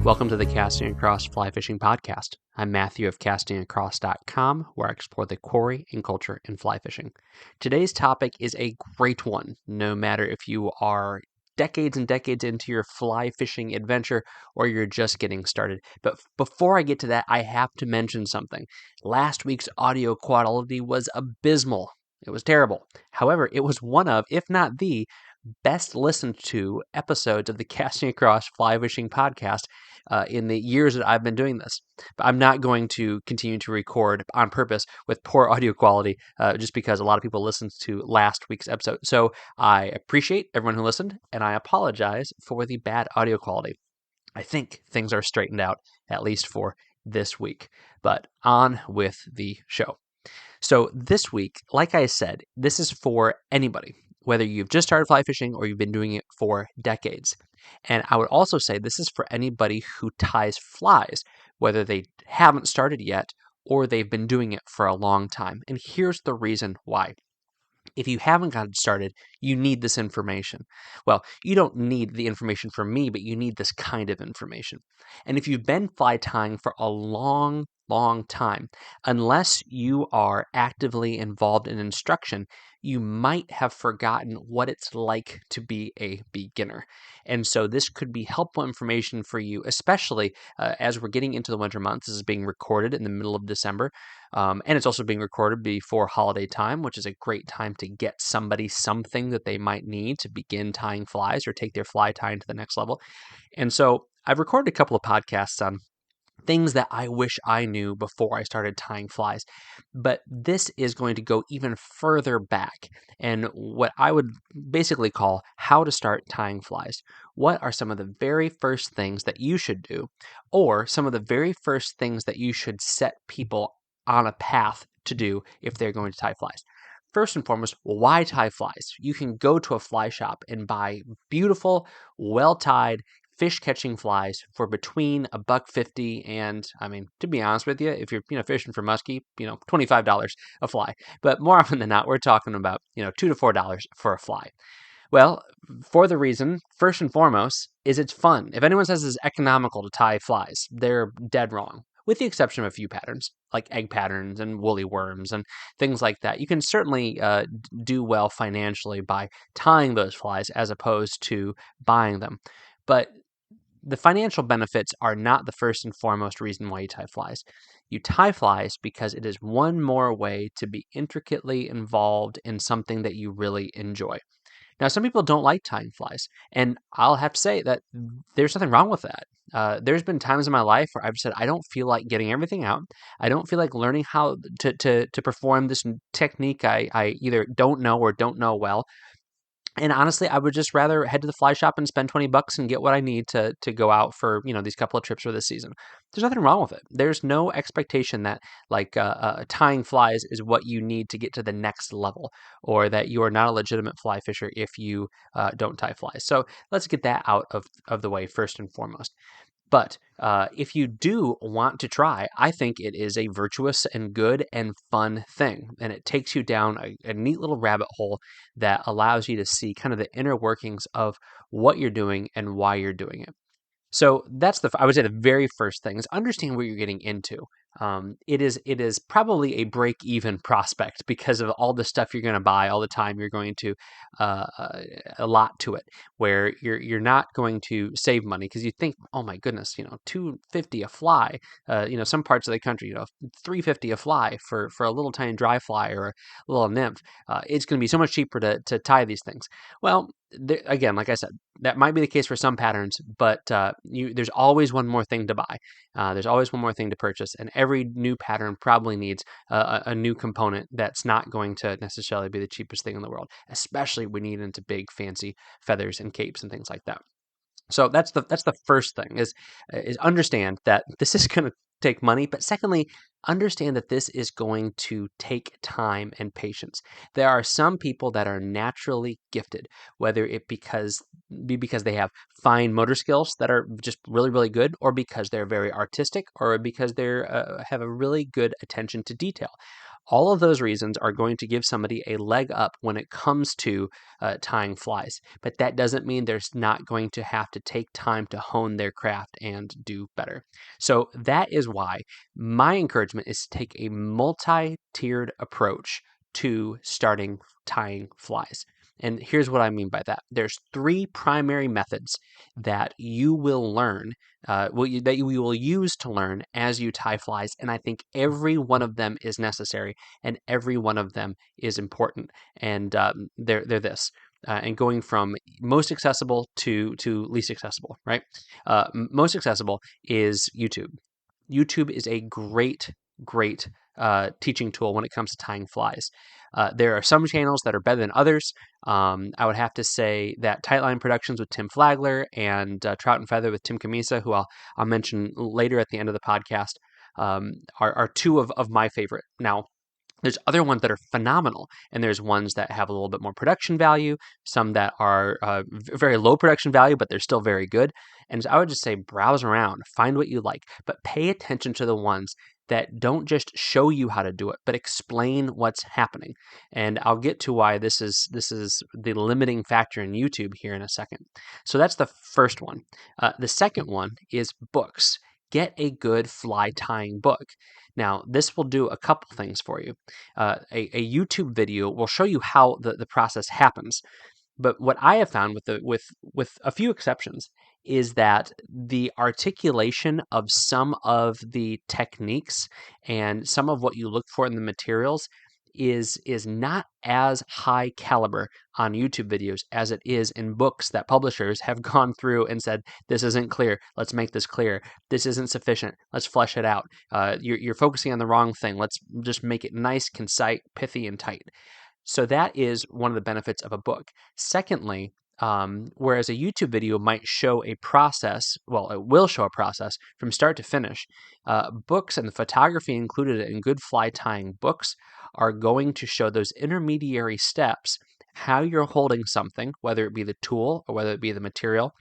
Welcome to the Casting Across Fly Fishing Podcast. I'm Matthew of castingacross.com, where I explore the quarry and culture in fly fishing. Today's topic is a great one, no matter if you are decades and decades into your fly fishing adventure or you're just getting started. But before I get to that, I have to mention something. Last week's audio quality was abysmal. It was terrible. However, it was one of, if not the, best listened to episodes of the Casting Across Fly Fishing Podcast in the years that I've been doing this. But I'm not going to continue to record on purpose with poor audio quality just because a lot of people listened to last week's episode. So I appreciate everyone who listened, and I apologize for the bad audio quality. I think things are straightened out, at least for this week. But on with the show. So this week, like I said, this is for anybody, whether you've just started fly fishing or you've been doing it for decades. And I would also say this is for anybody who ties flies, whether they haven't started yet or they've been doing it for a long time. And here's the reason why. If you haven't gotten started, you need this information. Well, you don't need the information from me, but you need this kind of information. And if you've been fly tying for a long time, unless you are actively involved in instruction, you might have forgotten what it's like to be a beginner. And so this could be helpful information for you, especially as we're getting into the winter months. This is being recorded in the middle of December. And it's also being recorded before holiday time, which is a great time to get somebody something that they might need to begin tying flies or take their fly tying to the next level. And so I've recorded a couple of podcasts on things that I wish I knew before I started tying flies. But this is going to go even further back, and what I would basically call how to start tying flies. What are some of the very first things that you should do, or some of the very first things that you should set people on a path to do if they're going to tie flies? First and foremost, why tie flies? You can go to a fly shop and buy beautiful, well-tied, fish-catching flies for between $1.50 and, I mean, to be honest with you, if you're fishing for muskie, $25 a fly. But more often than not, we're talking about $2 to $4 for a fly. Well, for the reason, first and foremost, is it's fun. If anyone says it's economical to tie flies, they're dead wrong. With the exception of a few patterns, like egg patterns and woolly worms and things like that. You can certainly do well financially by tying those flies as opposed to buying them. But the financial benefits are not the first and foremost reason why you tie flies. You tie flies because it is one more way to be intricately involved in something that you really enjoy. Now, some people don't like tying flies, and I'll have to say that there's nothing wrong with that. There's been times in my life where I've said, I don't feel like getting everything out. I don't feel like learning how to perform this technique I either don't know or don't know well. And honestly, I would just rather head to the fly shop and spend $20 and get what I need to go out for, these couple of trips for this season. There's nothing wrong with it. There's no expectation that tying flies is what you need to get to the next level, or that you are not a legitimate fly fisher if you don't tie flies. So let's get that out of the way first and foremost. But if you do want to try, I think it is a virtuous and good and fun thing. And it takes you down a neat little rabbit hole that allows you to see kind of the inner workings of what you're doing and why you're doing it. So that's I would say the very first thing is understand what you're getting into. It is probably a break-even prospect because of all the stuff you're going to buy, all the time you're going to allot to it, where you're not going to save money because you think, oh my goodness, $250 a fly. Some parts of the country, $350 a fly for a little tiny dry fly or a little nymph. It's going to be so much cheaper to tie these things. Well, again, like I said, that might be the case for some patterns, but there's always one more thing to buy. There's always one more thing to purchase, and every new pattern probably needs a new component that's not going to necessarily be the cheapest thing in the world, especially when you get into big, fancy feathers and capes and things like that. So that's the first thing is understand that this is going to take money, but secondly, understand that this is going to take time and patience. There are some people that are naturally gifted, whether it be because they have fine motor skills that are just really, really good, or because they're very artistic, or because they have a really good attention to detail. All of those reasons are going to give somebody a leg up when it comes to tying flies, but that doesn't mean there's not going to have to take time to hone their craft and do better. So that is why my encouragement is to take a multi-tiered approach to starting tying flies. And here's what I mean by that. There's three primary methods that you will learn, that you will use to learn as you tie flies. And I think every one of them is necessary and every one of them is important. And they're this. And going from most accessible to least accessible, right? Most accessible is YouTube. YouTube is a great teaching tool when it comes to tying flies. There are some channels that are better than others. I would have to say that Tightline Productions with Tim Flagler and Trout and Feather with Tim Camisa, who I'll mention later at the end of the podcast, are two of my favorite. Now, there's other ones that are phenomenal, and there's ones that have a little bit more production value, some that are very low production value, but they're still very good. And so I would just say browse around, find what you like, but pay attention to the ones that don't just show you how to do it, but explain what's happening. And I'll get to why this is the limiting factor in YouTube here in a second. So that's the first one. The second one is books. Get a good fly tying book. Now, this will do a couple things for you. A YouTube video will show you how the process happens. But what I have found with a few exceptions is that the articulation of some of the techniques and some of what you look for in the materials is not as high caliber on YouTube videos as it is in books that publishers have gone through and said, this isn't clear, let's make this clear. This isn't sufficient, let's flesh it out. You're focusing on the wrong thing. Let's just make it nice, concise, pithy, and tight. So that is one of the benefits of a book. Secondly, whereas a YouTube video might show a process, well, it will show a process from start to finish, books and the photography included in good fly tying books are going to show those intermediary steps, how you're holding something, whether it be the tool or whether it be the material,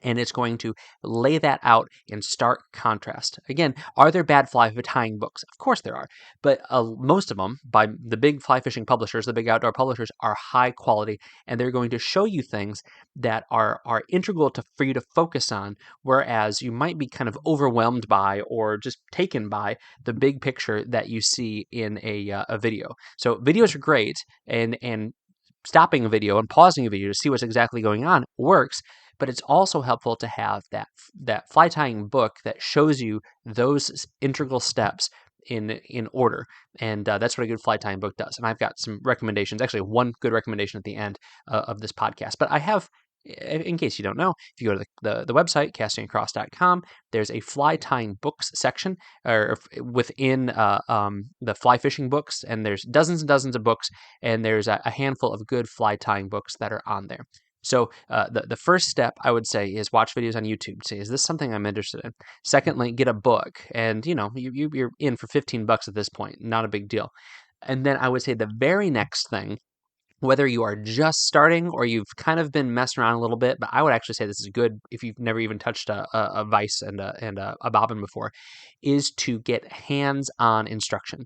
and it's going to lay that out in stark contrast. Again, are there bad fly tying books? Of course there are, but most of them, by the big fly fishing publishers, the big outdoor publishers, are high quality, and they're going to show you things that are integral for you to focus on, whereas you might be kind of overwhelmed by or just taken by the big picture that you see in a video. So videos are great, and stopping a video and pausing a video to see what's exactly going on works, but it's also helpful to have that fly tying book that shows you those integral steps in order, and that's what a good fly tying book does. And I've got some recommendations, actually one good recommendation at the end of this podcast, but I have, in case you don't know, if you go to the website, castingacross.com, there's a fly tying books section or within the fly fishing books, and there's dozens and dozens of books, and there's a handful of good fly tying books that are on there. So the first step I would say is watch videos on YouTube. Say, is this something I'm interested in? Secondly, get a book, and you're in for $15 at this point, not a big deal. And then I would say the very next thing, whether you are just starting or you've kind of been messing around a little bit, but I would actually say this is good if you've never even touched a vise and a bobbin before, is to get hands-on instruction.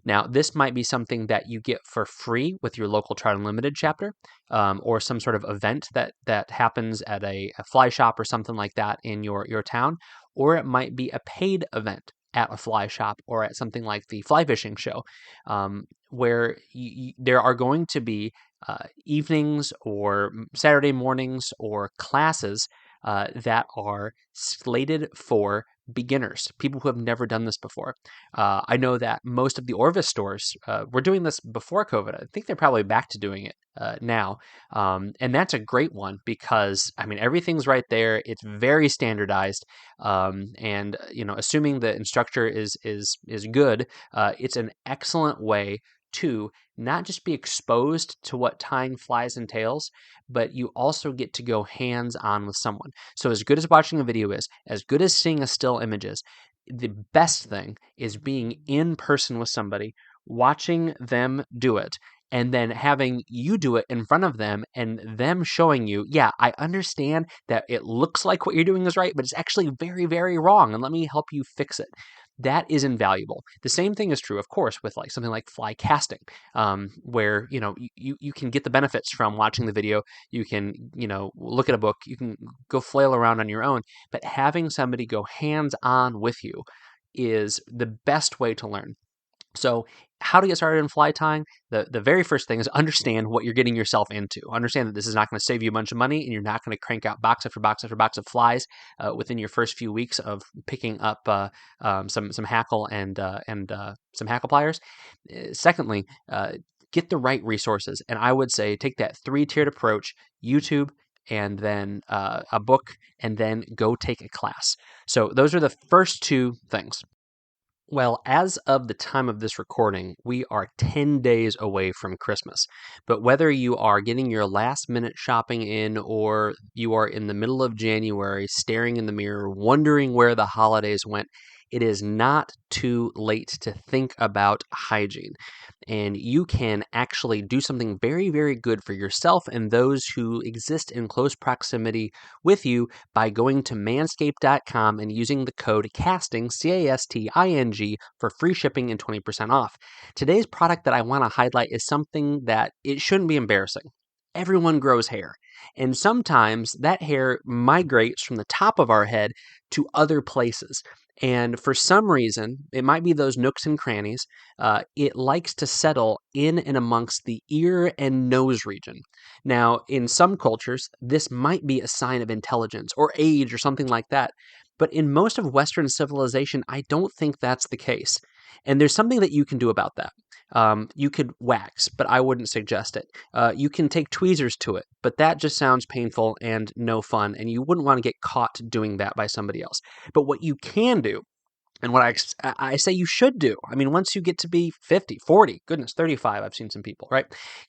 Now, this might be something that you get for free with your local Trout Unlimited chapter, or some sort of event that happens at a fly shop or something like that in your town, or it might be a paid event at a fly shop or at something like the fly fishing show, where there are going to be evenings or Saturday mornings or classes that are slated for beginners, people who have never done this before. I know that most of the Orvis stores were doing this before COVID. I think they're probably back to doing it now. And that's a great one because, I mean, everything's right there. It's very standardized. And, assuming the instructor is good, it's an excellent way to not just be exposed to what tying flies entails, but you also get to go hands-on with someone. So as good as watching a video is, as good as seeing a still image is, the best thing is being in person with somebody, watching them do it, and then having you do it in front of them and them showing you, yeah, I understand that it looks like what you're doing is right, but it's actually very, very wrong, and let me help you fix it. that is invaluable. The same thing is true, of course, with like something like fly casting, where you can get the benefits from watching the video. You can look at a book. You can go flail around on your own, but having somebody go hands on with you is the best way to learn. So, how to get started in fly tying? The very first thing is understand what you're getting yourself into. Understand that this is not going to save you a bunch of money, and you're not going to crank out box after box after box of flies within your first few weeks of picking up some hackle and some hackle pliers. Secondly, get the right resources, and I would say take that three-tiered approach: YouTube, and then a book, and then go take a class. So those are the first two things. Well, as of the time of this recording, we are 10 days away from Christmas. But whether you are getting your last minute shopping in or you are in the middle of January staring in the mirror, wondering where the holidays went, it is not too late to think about hygiene. And you can actually do something very, very good for yourself and those who exist in close proximity with you by going to manscaped.com and using the code CASTING, CASTING, for free shipping and 20% off. Today's product that I want to highlight is something that it shouldn't be embarrassing. Everyone grows hair, and sometimes that hair migrates from the top of our head to other places. And for some reason, it might be those nooks and crannies, it likes to settle in and amongst the ear and nose region. Now, in some cultures, this might be a sign of intelligence or age or something like that. But in most of Western civilization, I don't think that's the case. And there's something that you can do about that. You could wax, but I wouldn't suggest it. You can take tweezers to it, but that just sounds painful and no fun, and you wouldn't want to get caught doing that by somebody else. But what you can do, and what I say you should do, I mean, once you get to be 50, 40, goodness, 35, I've seen some people, right?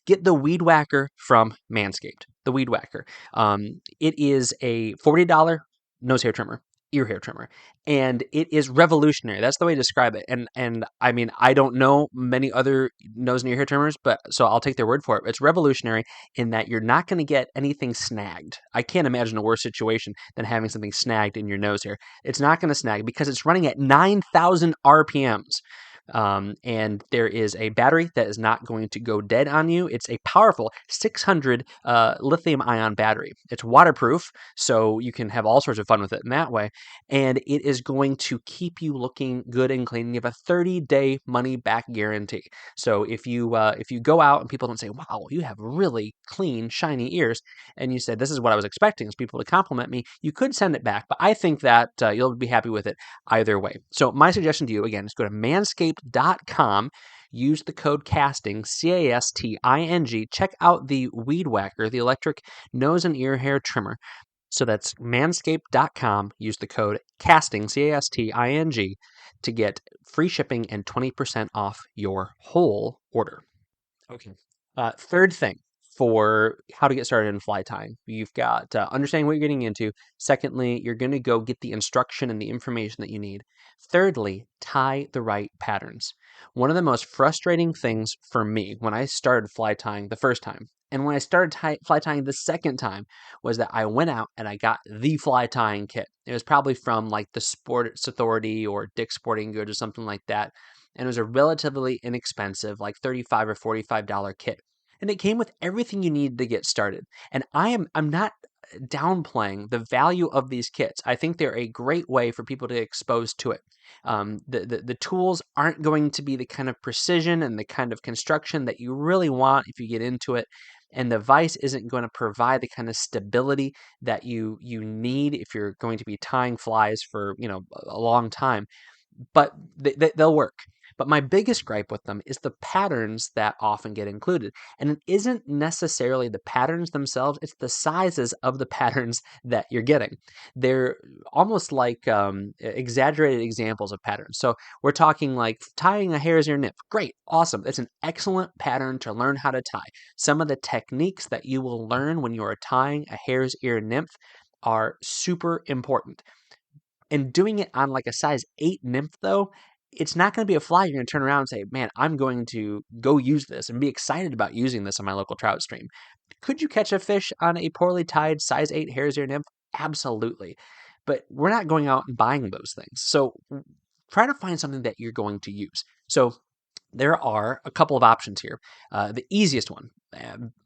Get the Weed Whacker from Manscaped, the Weed Whacker. It is a $40 nose hair trimmer, ear hair trimmer, and it is revolutionary. That's the way to describe it. And I mean, I don't know many other nose and ear hair trimmers, but so I'll take their word for it. It's revolutionary in that you're not going to get anything snagged. I can't imagine a worse situation than having something snagged in your nose hair. It's not going to snag because it's running at 9,000 RPMs. And there is a battery that is not going to go dead on you. It's a powerful 600 lithium ion battery. It's waterproof, so you can have all sorts of fun with it in that way. And it is going to keep you looking good and clean. You have a 30-day money-back guarantee. So if you go out and people don't say, "Wow, you have really clean, shiny ears," and you say, "This is what I was expecting," is people to compliment me, you could send it back. But I think that you'll be happy with it either way. So my suggestion to you, again, is go to manscaped.com, use the code CASTING, CASTING, check out the Weed Whacker, the electric nose and ear hair trimmer. So that's manscaped.com, use the code CASTING, CASTING, to get free shipping and 20% off your whole order. Okay. Third thing for how to get started in fly tying, you've got understanding what you're getting into. Secondly, you're going to go get the instruction and the information that you need. Thirdly, tie the right patterns. One of the most frustrating things for me when I started fly tying the first time, and when I started fly tying the second time, was that I went out and I got the fly tying kit. It was probably from like the Sports Authority or Dick's Sporting Goods or something like that. And it was a relatively inexpensive, like $35 or $45 kit. And it came with everything you needed to get started. And I'm not downplaying the value of these kits. I think they're a great way for people to get exposed to it. The tools aren't going to be the kind of precision and the kind of construction that you really want if you get into it. And the vise isn't going to provide the kind of stability that you need if you're going to be tying flies for a long time. But they'll work. But my biggest gripe with them is the patterns that often get included. And it isn't necessarily the patterns themselves, it's the sizes of the patterns that you're getting. They're almost like exaggerated examples of patterns. So we're talking like tying a hare's ear nymph. Great, awesome. It's an excellent pattern to learn how to tie. Some of the techniques that you will learn when you are tying a hare's ear nymph are super important. And doing it on like a size 8 nymph, though, it's not going to be a fly you're going to turn around and say, "Man, I'm going to go use this," and be excited about using this on my local trout stream. Could you catch a fish on a poorly tied size 8 hare's ear nymph? Absolutely. But we're not going out and buying those things. So try to find something that you're going to use. So there are a couple of options here. The easiest one,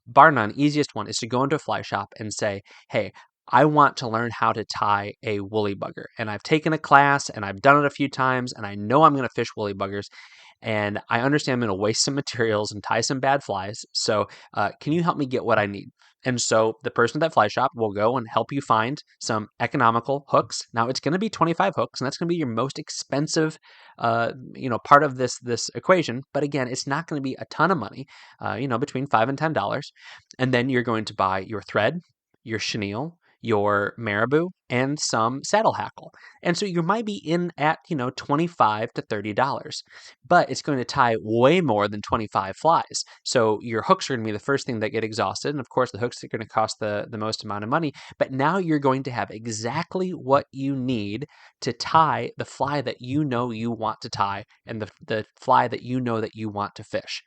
bar none, easiest one is to go into a fly shop and say, hey, I want to learn how to tie a woolly bugger. And I've taken a class and I've done it a few times and I know I'm going to fish woolly buggers. And I understand I'm going to waste some materials and tie some bad flies. So can you help me get what I need? And so the person at that fly shop will go and help you find some economical hooks. Now it's going to be 25 hooks, and that's going to be your most expensive, part of this equation. But again, it's not going to be a ton of money, between $5 and $10. And then you're going to buy your thread, your chenille, your marabou, and some saddle hackle. And so you might be in at, $25 to $30, but it's going to tie way more than 25 flies. So your hooks are going to be the first thing that get exhausted. And of course, the hooks are going to cost the most amount of money. But now you're going to have exactly what you need to tie the fly that you know you want to tie and the fly that you know that you want to fish.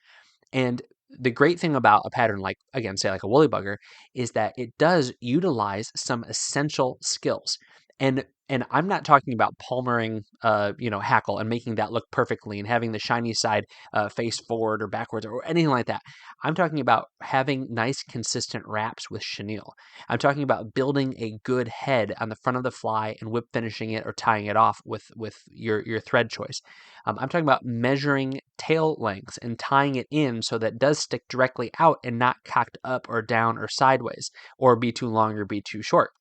And the great thing about a pattern like, again, say like a woolly bugger, is that it does utilize some essential skills. And I'm not talking about palmering, hackle and making that look perfectly and having the shiny side face forward or backwards or anything like that. I'm talking about having nice, consistent wraps with chenille. I'm talking about building a good head on the front of the fly and whip finishing it or tying it off with your thread choice. I'm talking about measuring tail lengths and tying it in so that it does stick directly out and not cocked up or down or sideways or be too long or be too short.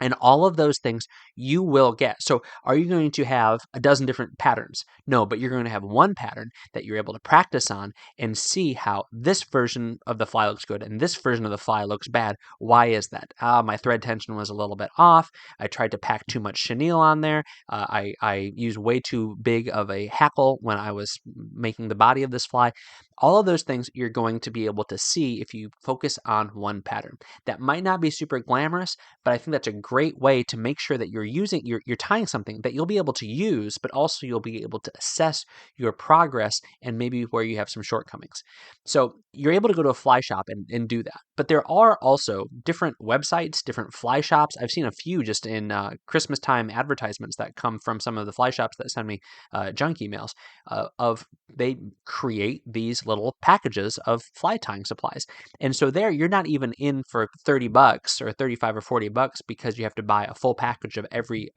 And all of those things you will get. So are you going to have a dozen different patterns? No, but you're going to have one pattern that you're able to practice on and see how this version of the fly looks good and this version of the fly looks bad. Why is that? My thread tension was a little bit off. I tried to pack too much chenille on there. I used way too big of a hackle when I was making the body of this fly. All of those things you're going to be able to see if you focus on one pattern. That might not be super glamorous, but I think that's a great way to make sure that you're tying something that you'll be able to use, but also you'll be able to assess your progress and maybe where you have some shortcomings. So you're able to go to a fly shop and do that. But there are also different websites, different fly shops. I've seen a few just in Christmas time advertisements that come from some of the fly shops that send me junk emails of they create these little packages of fly tying supplies. And so there you're not even in for $30 or 35 or $40 because you have to buy a full package of every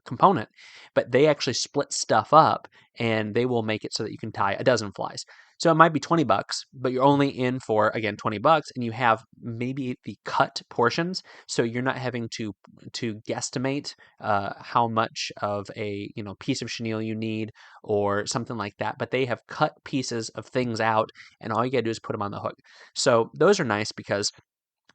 component, but they actually split stuff up and they will make it so that you can tie a dozen flies. So it might be $20, but you're only in for, again, $20, and you have maybe the cut portions, so you're not having to guesstimate how much of a piece of chenille you need or something like that. But they have cut pieces of things out, and all you gotta do is put them on the hook. So those are nice because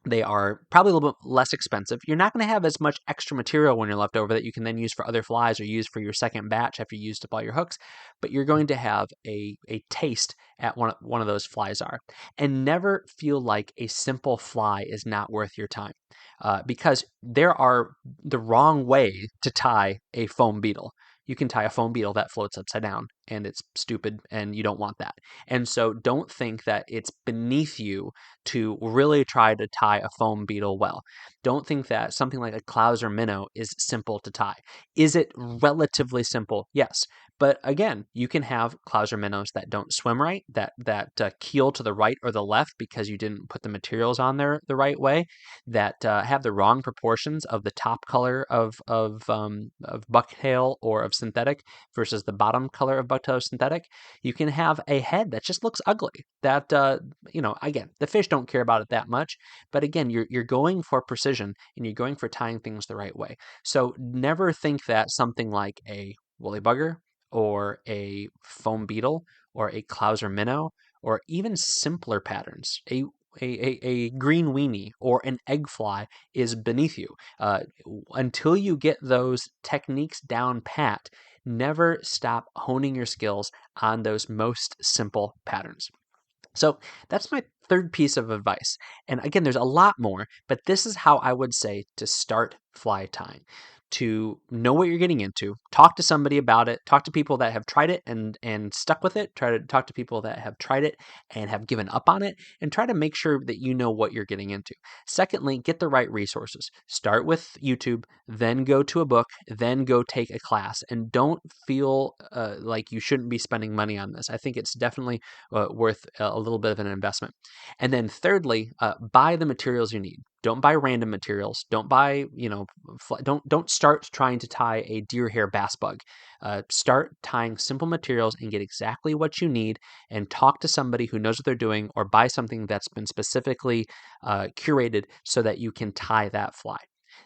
they are probably a little bit less expensive. You're not going to have as much extra material when you're left over that you can then use for other flies or use for your second batch after you used up all your hooks, but you're going to have a taste at one of those flies are. And never feel like a simple fly is not worth your time because there are the wrong way to tie a foam beetle. You can tie a foam beetle that floats upside down, and it's stupid, and you don't want that. And so don't think that it's beneath you to really try to tie a foam beetle well. Don't think that something like a Clouser minnow is simple to tie. Is it relatively simple? Yes. But again, you can have Clouser minnows that don't swim right, that keel to the right or the left because you didn't put the materials on there the right way, that have the wrong proportions of the top color of bucktail or of synthetic versus the bottom color of bucktail or synthetic. You can have a head that just looks ugly. That again, the fish don't care about it that much, but again, you're going for precision and you're going for tying things the right way. So never think that something like a woolly bugger or a foam beetle or a Clouser minnow or even simpler patterns, a green weenie or an egg fly is beneath you. Until you get those techniques down pat, never stop honing your skills on those most simple patterns. So that's my third piece of advice. And again, there's a lot more, but this is how I would say to start fly tying. to know what you're getting into. Talk to somebody about it. Talk to people that have tried it and stuck with it. Try to talk to people that have tried it and have given up on it, and try to make sure that you know what you're getting into. Secondly, get the right resources. Start with YouTube, then go to a book, then go take a class, and don't feel like you shouldn't be spending money on this. I think it's definitely worth a little bit of an investment. And then thirdly, buy the materials you need. Don't buy random materials. Don't buy, don't start trying to tie a deer hair bass bug. Start tying simple materials and get exactly what you need, and talk to somebody who knows what they're doing, or buy something that's been specifically curated so that you can tie that fly.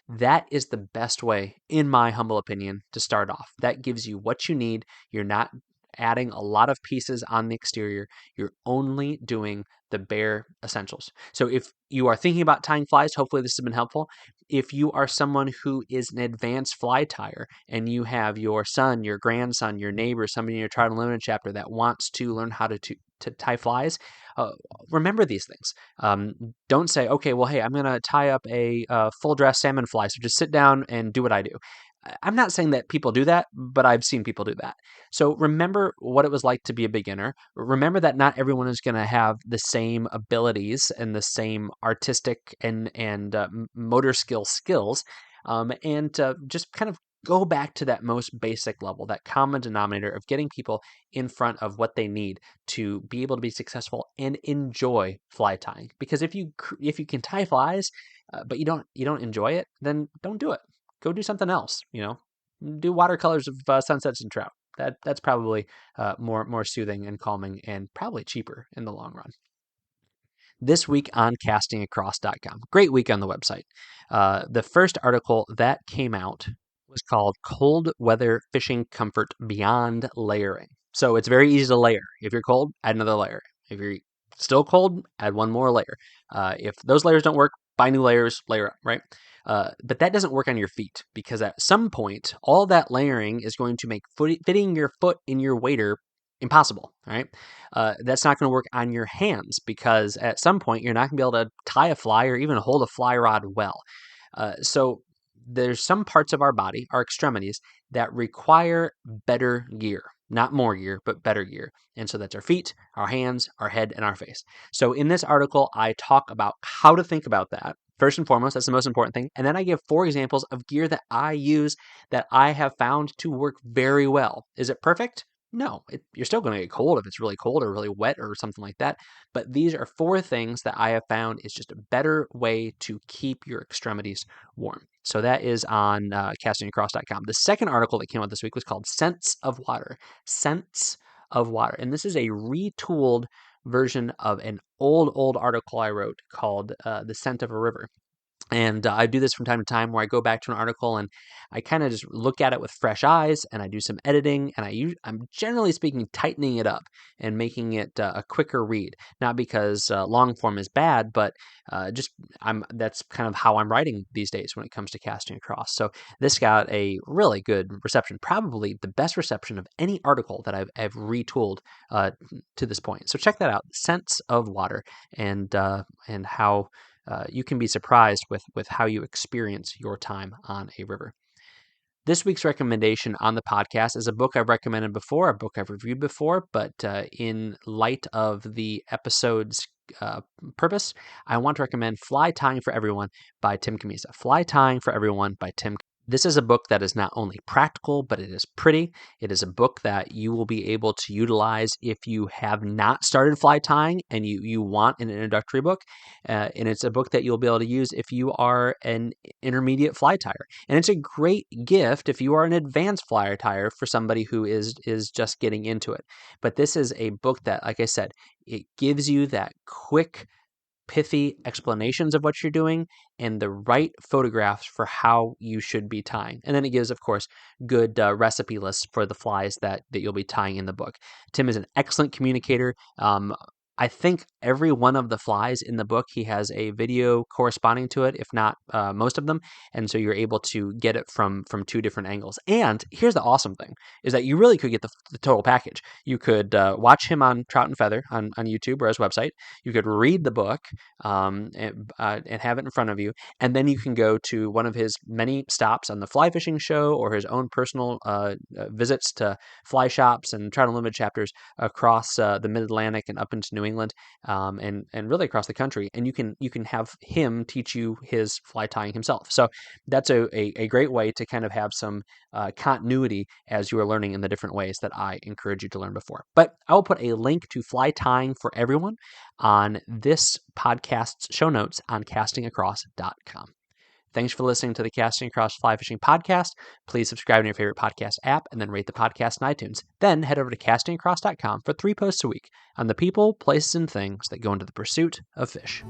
That is the best way, in my humble opinion, to start off. That gives you what you need. You're not adding a lot of pieces on the exterior. You're only doing the bare essentials. So if you are thinking about tying flies, hopefully this has been helpful. If you are someone who is an advanced fly tyer and you have your son, your grandson, your neighbor, somebody in your Tried and Limited chapter that wants to learn how to tie flies, remember these things. Don't say, okay, well, hey, I'm going to tie up a full dress salmon fly, so just sit down and do what I do. I'm not saying that people do that, but I've seen people do that. So remember what it was like to be a beginner. Remember that not everyone is going to have the same abilities and the same artistic and motor skills, and just kind of go back to that most basic level, that common denominator of getting people in front of what they need to be able to be successful and enjoy fly tying. Because if you can tie flies, but you don't enjoy it, then don't do it. Go do something else. Do watercolors of sunsets and trout. That's probably more soothing and calming, and probably cheaper in the long run. This week on castingacross.com. Great week on the website. The first article that came out was called Cold Weather Fishing Comfort Beyond Layering. So it's very easy to layer. If you're cold, add another layer. If you're still cold, add one more layer. If those layers don't work, buy new layers, layer up, right? But that doesn't work on your feet, because at some point, all that layering is going to make fitting your foot in your wader impossible, right? That's not going to work on your hands, because at some point, you're not going to be able to tie a fly or even hold a fly rod well. So there's some parts of our body, our extremities, that require better gear. Not more gear, but better gear. And so that's our feet, our hands, our head, and our face. So in this article, I talk about how to think about that. First and foremost, that's the most important thing. And then I give 4 examples of gear that I use that I have found to work very well. Is it perfect? No, you're still going to get cold if it's really cold or really wet or something like that. But these are 4 things that I have found is just a better way to keep your extremities warm. So that is on castingacross.com. The second article that came out this week was called Scents of Water. Scents of Water. And this is a retooled version of an old article I wrote called The Scent of a River. And I do this from time to time, where I go back to an article and I kind of just look at it with fresh eyes, and I do some editing, and I'm generally speaking tightening it up and making it a quicker read. Not because long form is bad, but that's kind of how I'm writing these days when it comes to casting across. So this got a really good reception, probably the best reception of any article that I've retooled to this point. So check that out, Scents of Water, and how you can be surprised with how you experience your time on a river. This week's recommendation on the podcast is a book I've recommended before, a book I've reviewed before, but in light of the episode's purpose, I want to recommend Fly Tying for Everyone by Tim Camisa. Fly Tying for Everyone by Tim. This is a book that is not only practical, but it is pretty. It is a book that you will be able to utilize if you have not started fly tying and you want an introductory book. And it's a book that you'll be able to use if you are an intermediate fly tyer. And it's a great gift if you are an advanced fly tyer for somebody who is just getting into it. But this is a book that, like I said, it gives you that quick, pithy explanations of what you're doing and the right photographs for how you should be tying. And then it gives, of course, good recipe lists for the flies that you'll be tying in the book. Tim is an excellent communicator. I think every one of the flies in the book, he has a video corresponding to it, if not most of them. And so you're able to get it from two different angles. And here's the awesome thing, is that you really could get the total package. You could watch him on Trout and Feather on YouTube or his website. You could read the book and have it in front of you. And then you can go to one of his many stops on the fly fishing show or his own personal visits to fly shops and Trout Unlimited chapters across the Mid-Atlantic and up into New England, and really across the country. And you can have him teach you his fly tying himself. So that's a great way to kind of have some continuity as you are learning in the different ways that I encourage you to learn before. But I will put a link to Fly Tying for Everyone on this podcast's show notes on castingacross.com. Thanks for listening to the Casting Across Fly Fishing Podcast. Please subscribe in your favorite podcast app and then rate the podcast in iTunes. Then head over to castingacross.com for 3 posts a week on the people, places, and things that go into the pursuit of fish.